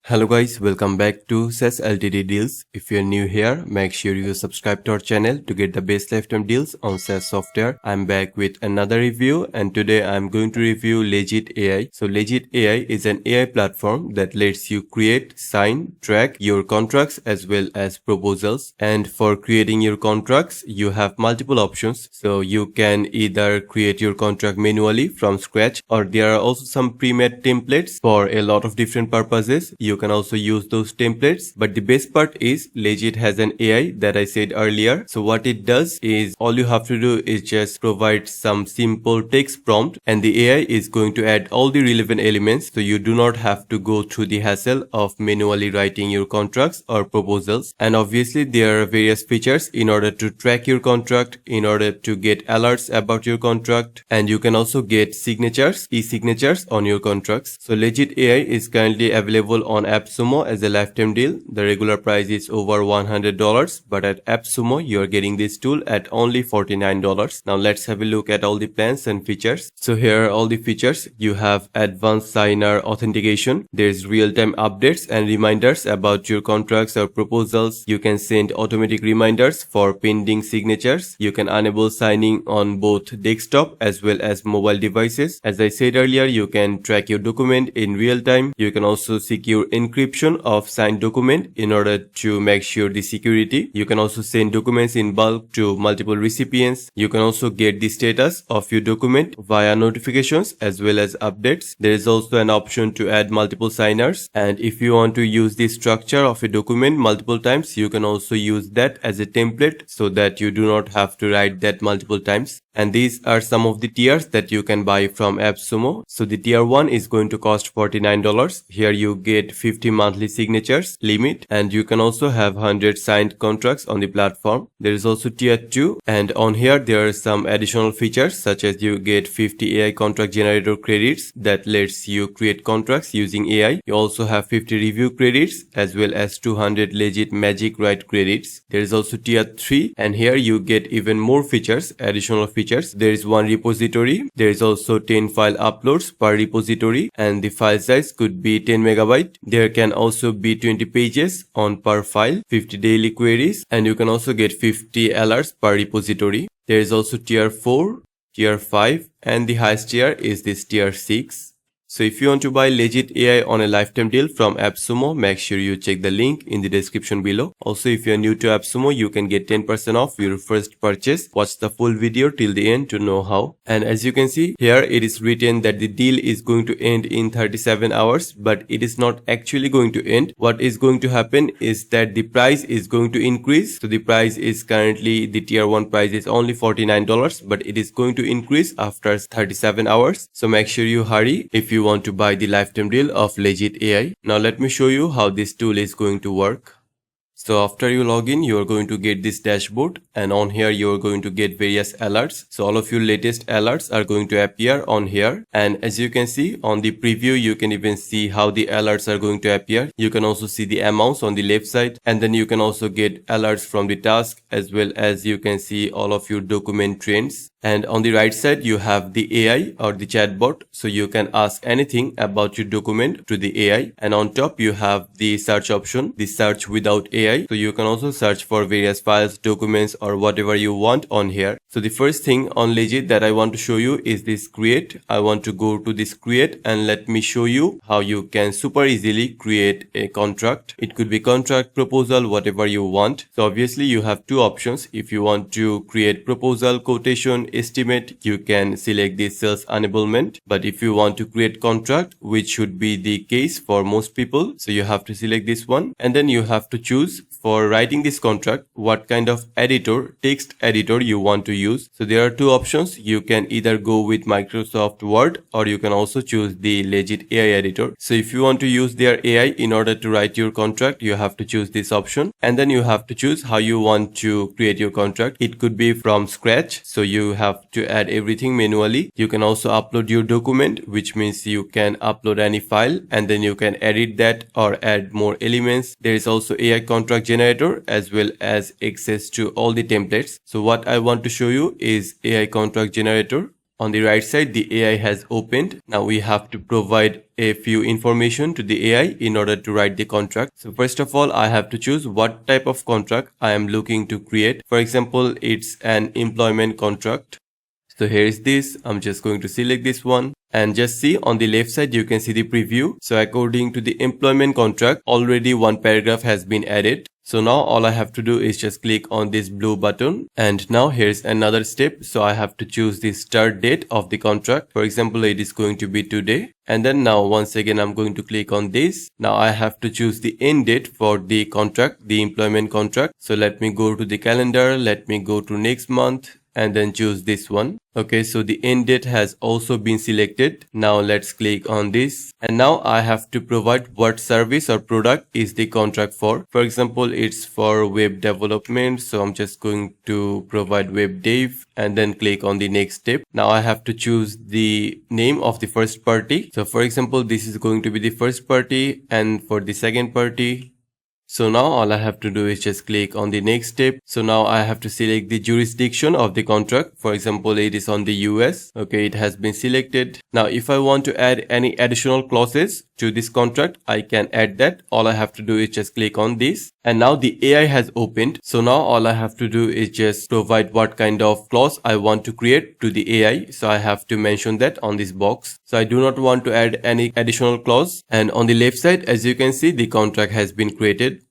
Hello guys, welcome back to SaaS Ltd deals. If you're new here, make sure you subscribe to our channel to get the best lifetime deals on SaaS software. I'm back with another review and today I'm going to review Legitt AI. So Legitt AI is an AI platform that lets you create, sign, track your contracts as well as proposals. And for creating your contracts, you have multiple options. So you can either create your contract manually from scratch, or there are also some pre-made templates for a lot of different purposes. You can also use those templates, but the best part is Legitt has an AI that I said earlier. So what it does is all you have to do is just provide some simple text prompt and the AI is going to add all the relevant elements, so you do not have to go through the hassle of manually writing your contracts or proposals. And obviously there are various features in order to track your contract, in order to get alerts about your contract, and you can also get signatures, e-signatures on your contracts. So Legitt AI is currently available on Appsumo as a lifetime deal. The regular price is over $100, but at Appsumo you are getting this tool at only $49. Now let's have a look at all the plans and features. So here are all the features. You have advanced signer authentication. There's real-time updates and reminders about your contracts or proposals. You can send automatic reminders for pending signatures. You can enable signing on both desktop as well as mobile devices. As I said earlier, you can track your document in real time. You can also secure encryption of signed document in order to make sure the security. You can also send documents in bulk to multiple recipients. You can also get the status of your document via notifications as well as updates. There is also an option to add multiple signers, and if you want to use the structure of a document multiple times, you can also use that as a template so that you do not have to write that multiple times. And these are some of the tiers that you can buy from Appsumo. So the tier 1 is going to cost $49. Here you get 50 monthly signatures limit, and you can also have 100 signed contracts on the platform. There is also tier 2, and on here there are some additional features such as you get 50 AI contract generator credits that lets you create contracts using AI. You also have 50 review credits as well as 200 Legitt Magic Write credits. There is also tier 3, and here you get even more features, additional features. There is one repository. There is also 10 file uploads per repository, and the file size could be 10 megabyte. There can also be 20 pages on per file, 50 daily queries, and you can also get 50 alerts per repository. There is also tier 4, tier 5, and the highest tier is this tier 6. So if you want to buy Legitt AI on a lifetime deal from Appsumo, make sure you check the link in the description below. Also, if you are new to Appsumo, you can get 10% off your first purchase. Watch the full video till the end to know how. And as you can see, here it is written that the deal is going to end in 37 hours, but it is not actually going to end. What is going to happen is that the price is going to increase. So the price is currently, the tier 1 price is only $49, but it is going to increase after 37 hours. So make sure you hurry if you want to buy the lifetime deal of Legitt AI. Now let me show you how this tool is going to work. So after you log in, you are going to get this dashboard, and on here you are going to get various alerts. So all of your latest alerts are going to appear on here, and as you can see on the preview, you can even see how the alerts are going to appear. You can also see the amounts on the left side, and then you can also get alerts from the task, as well as you can see all of your document trends. And on the right side, you have the AI or the chatbot. So you can ask anything about your document to the AI. And on top, you have the search option, the search without AI. So you can also search for various files, documents, or whatever you want on here. So the first thing on Legitt that I want to show you is this create. I want to go to this create and let me show you how you can super easily create a contract. It could be contract, proposal, whatever you want. So obviously you have two options. If you want to create proposal, quotation, estimate, you can select this sales enablement. But if you want to create contract, which should be the case for most people, so you have to select this one, and then you have to choose for writing this contract what kind of editor, text editor you want to use. So there are two options. You can either go with Microsoft Word, or you can also choose the Legitt AI editor. So if you want to use their AI in order to write your contract, you have to choose this option, and then you have to choose how you want to create your contract. It could be from scratch, so you have to add everything manually. You can also upload your document, which means you can upload any file and then you can edit that or add more elements. There is also AI contract generator as well as access to all the templates. So what I want to show you is AI contract generator. On the right side, the AI has opened. Now we have to provide a few information to the AI in order to write the contract. So first of all, I have to choose what type of contract I am looking to create. For example, it's an employment contract. So here is this. I'm just going to select this one and just see on the left side, you can see the preview. So according to the employment contract, already one paragraph has been added. So now all I have to do is just click on this blue button, and now here's another step. So I have to choose the start date of the contract. For example, it is going to be today. And then now once again, I'm going to click on this. Now I have to choose the end date for the contract, the employment contract. So let me go to the calendar. Let me go to next month and then choose this one. Okay, so the end date has also been selected. Now let's click on this, and now I have to provide what service or product is the contract for. For example, it's for web development, so I'm just going to provide web dev and then click on the next step. Now I have to choose the name of the first party. So for example, this is going to be the first party, and for the second party, so now all I have to do is just click on the next step. So now I have to select the jurisdiction of the contract. For example, it is on the US. Okay, it has been selected. Now if I want to add any additional clauses to this contract, I can add that. All I have to do is just click on this, and now the AI has opened. So now all I have to do is just provide what kind of clause I want to create to the AI. So I have to mention that on this box. So I do not want to add any additional clause, and on the left side, as you can see, the contract has been created.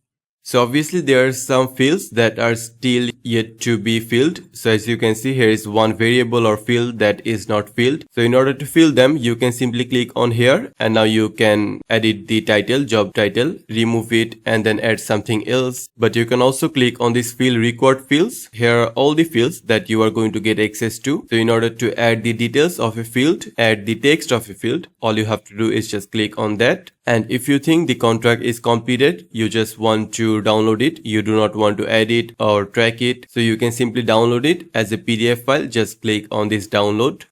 So obviously there are some fields that are still yet to be filled. So as you can see, here is one variable or field that is not filled. So in order to fill them, you can simply click on here, and now you can edit the title, job title, remove it, and then add something else. But you can also click on this field required fields. Here are all the fields that you are going to get access to. So in order to add the details of a field, add the text of a field, all you have to do is just click on that. And if you think the contract is completed, you just want to download it, you do not want to edit or track it, so you can simply download it as a PDF file. Just click on this download.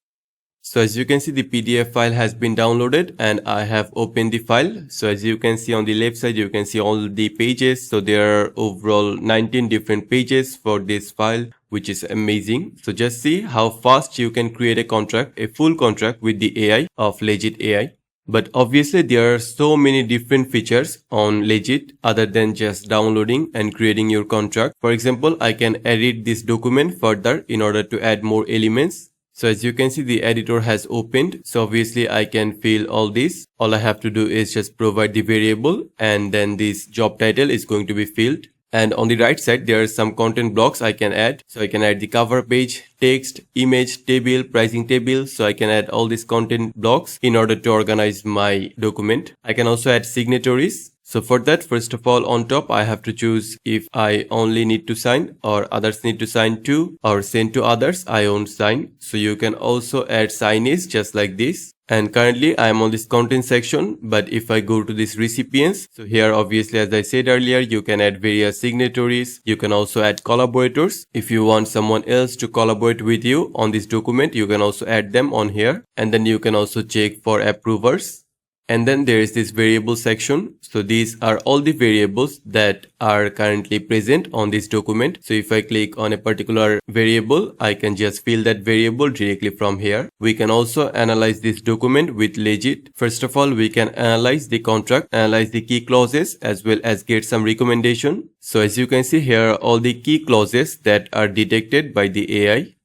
So as you can see, the PDF file has been downloaded, and I have opened the file. So as you can see on the left side, you can see all the pages. So there are overall 19 different pages for this file, which is amazing. So just see how fast you can create a contract, a full contract with the AI of Legitt AI. But obviously there are so many different features on Legitt other than just downloading and creating your contract. For example, I can edit this document further in order to add more elements. So as you can see, the editor has opened. So obviously I can fill all this. All I have to do is just provide the variable, and then this job title is going to be filled. And on the right side, there are some content blocks I can add. So I can add the cover page, text, image, table, pricing table. So I can add all these content blocks in order to organize my document. I can also add signatories. So for that, first of all, on top, I have to choose if I only need to sign or others need to sign too, or send to others, I won't sign. So you can also add signees just like this. And currently I am on this content section, but if I go to this recipients, so here obviously, as I said earlier, you can add various signatories. You can also add collaborators. If you want someone else to collaborate with you on this document, you can also add them on here. And then you can also check for approvers. And then there is this variable section. So these are all the variables that are currently present on this document. So if I click on a particular variable, I can just fill that variable directly from here. We can also analyze this document with Legitt. First of all, we can analyze the contract, analyze the key clauses, as well as get some recommendation. So as you can see here are all the key clauses that are detected by the AI.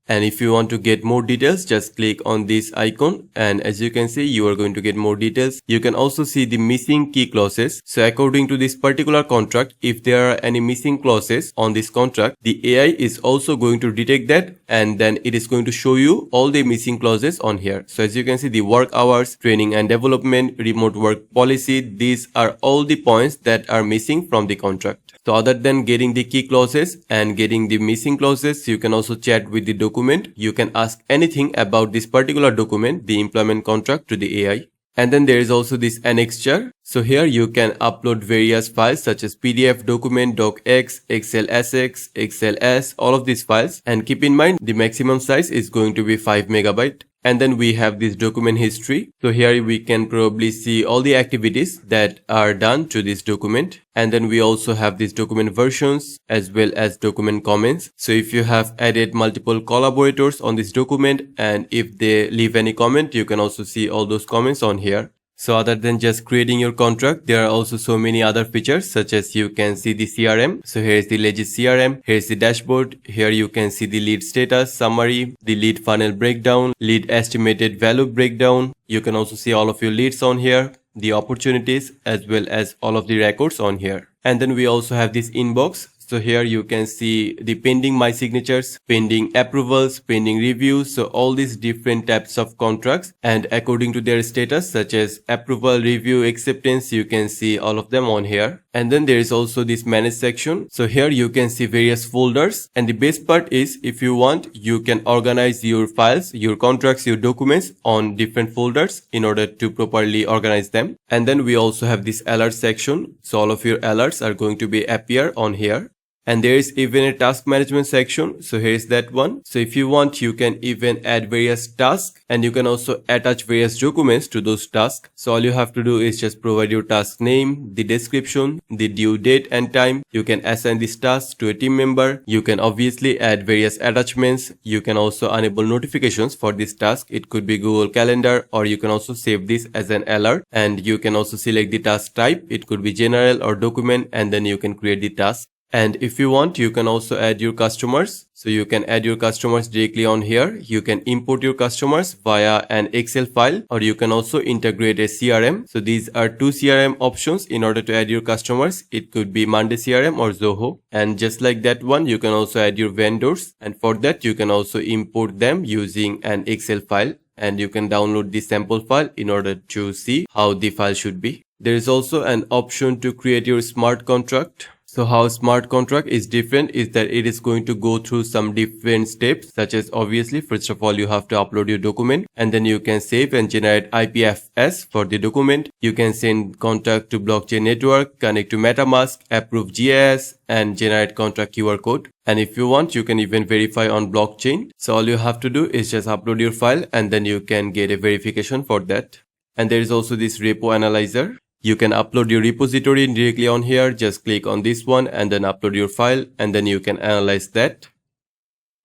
And if you want to get more details, just click on this icon, and as you can see, you are going to get more details. You can also see the missing key clauses. So according to this particular contract, if there are any missing clauses on this contract, the AI is also going to detect that, and then it is going to show you all the missing clauses on here. So as you can see, the work hours, training and development, remote work policy, these are all the points that are missing from the contract. So other than getting the key clauses and getting the missing clauses, you can also chat with the document. You can ask anything about this particular document, the employment contract, to the AI. And then there is also this annexure. So here you can upload various files such as PDF, document, docx, Excel SX, Excel S, all of these files. And keep in mind, the maximum size is going to be 5 MB. And then we have this document history. So here we can probably see all the activities that are done to this document. And then we also have these document versions as well as document comments. So if you have added multiple collaborators on this document and if they leave any comment, you can also see all those comments on here. So other than just creating your contract, there are also so many other features, such as you can see the CRM. So here is the Legitt CRM, here is the dashboard, here you can see the lead status summary, the lead funnel breakdown, lead estimated value breakdown. You can also see all of your leads on here, the opportunities as well as all of the records on here. And then we also have this inbox. So here you can see the pending my signatures, pending approvals, pending reviews. So all these different types of contracts, and according to their status, such as approval, review, acceptance, you can see all of them on here. And then there is also this manage section. So here you can see various folders, and the best part is if you want, you can organize your files, your contracts, your documents on different folders in order to properly organize them. And then we also have this alert section. So all of your alerts are going to be appear on here. And there is even a task management section. So here is that one. So if you want, you can even add various tasks, and you can also attach various documents to those tasks. So all you have to do is just provide your task name, the description, the due date and time. You can assign this task to a team member. You can obviously add various attachments. You can also enable notifications for this task. It could be Google Calendar, or you can also save this as an alert, and you can also select the task type. It could be general or document, and then you can create the task. And if you want, you can also add your customers. So you can add your customers directly on here. You can import your customers via an Excel file, or you can also integrate a CRM. So these are two CRM options in order to add your customers. It could be Monday CRM or Zoho. And just like that one, you can also add your vendors. And for that, you can also import them using an Excel file. And you can download the sample file in order to see how the file should be. There is also an option to create your smart contract. So how smart contract is different is that it is going to go through some different steps, such as obviously first of all you have to upload your document, and then you can save and generate IPFS for the document. You can send contract to blockchain network, connect to MetaMask, approve GIS, and generate contract QR code. And if you want, you can even verify on blockchain. So all you have to do is just upload your file, and then you can get a verification for that. And there is also this repo analyzer. You can upload your repository directly on here. Just click on this one and then upload your file, and then you can analyze that.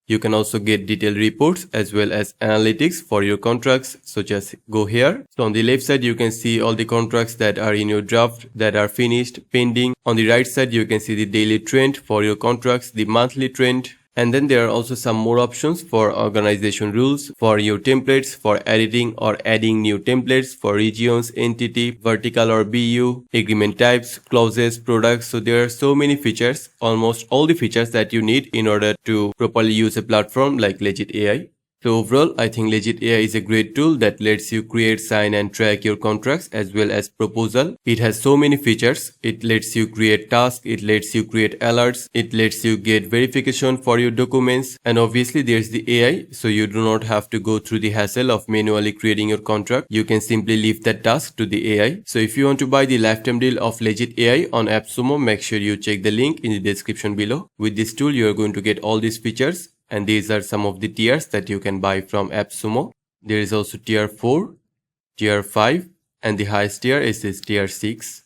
You can also get detailed reports as well as analytics for your contracts. So just go here. So on the left side, you can see all the contracts that are in your draft, that are finished, pending. On the right side, you can see the daily trend for your contracts, the monthly trend. And then there are also some more options for organization rules, for your templates, for editing or adding new templates, for regions, entity, vertical or BU, agreement types, clauses, products. So there are so many features, almost all the features that you need in order to properly use a platform like Legitt AI. So overall, I think Legitt AI is a great tool that lets you create, sign and track your contracts as well as proposal. It has so many features. It lets you create tasks, it lets you create alerts, it lets you get verification for your documents, and obviously there's the AI, so you do not have to go through the hassle of manually creating your contract. You can simply leave that task to the AI. So if you want to buy the lifetime deal of Legitt AI on Appsumo, make sure you check the link in the description below. With this tool, you are going to get all these features. And these are some of the tiers that you can buy from Appsumo. There is also tier 4, tier 5, and the highest tier is this tier 6.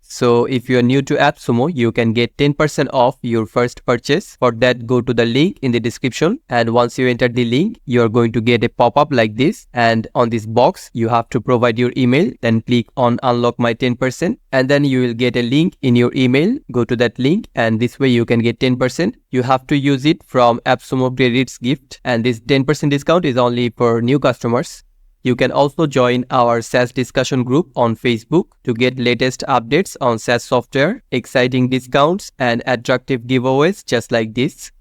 So if you are new to Appsumo, you can get 10% off your first purchase. For that, go to the link in the description. And once you enter the link, you are going to get a pop-up like this. And on this box, you have to provide your email. Then click on unlock my 10%. And then you will get a link in your email. Go to that link, and this way you can get 10%. You have to use it from Appsumo credits gift. And this 10% discount is only for new customers. You can also join our SaaS discussion group on Facebook to get latest updates on SaaS software, exciting discounts, and attractive giveaways just like this.